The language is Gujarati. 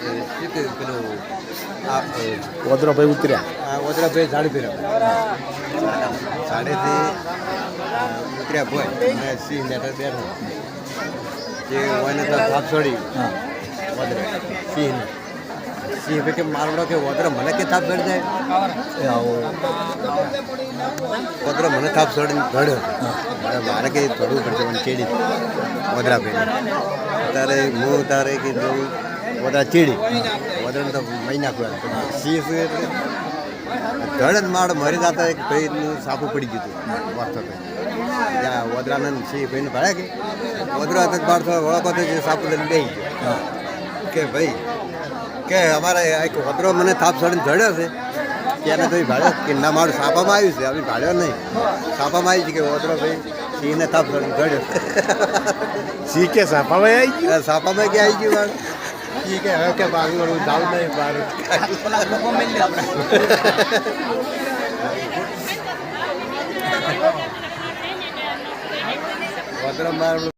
શું કે પેલું વોદરાભાઈ ઉતર્યા વદરાભાઈ સાડી પહેર્યા સાડીથી ઉતર્યા ભોય અને સિંહ લેટર બેઠો જે હોય તો થાપ છોડી વદરા સિંહને સિંહ ભાઈ કે મારવડો કે વદરા મને કે થાપ ચડી જાય વદરા મને થાપ ચડીને ધડ્યો મારે કે ધડવું પડશે મને ચીડી વદરાભાઈને તારે હું તારે કે વદરા ચીડી વદરાને તો મહિના ખોયા સિંહ શું એટલે ધડ માળ મરી જતા એક ભાઈનું સાપું પડી ગયું વાર્તા ત્યાં વદરાને સિંહ ભાઈને ભાડ્યા કે વદરા હતા બાર વળકો જે સાપુ લઈને બે ગયો કે ભાઈ કે અમારે એક વદરો મને થાપ ચડીને ધડ્યો છે ત્યારે તો ભાડ્યો કે ના મારું સાપામાં આવ્યું છે હવે ભાડ્યો નહીં સાપામાં આવી છે કે વદરો ભાઈ સિંહને થાપ ચડીને ધડ્યો સિંહ કે સાપાભાઈ આવી ગયું સાપામાં કે આવી ગયું મારું એ કે હવે કે બારું જાઉં નહીં બારું વદરા મારું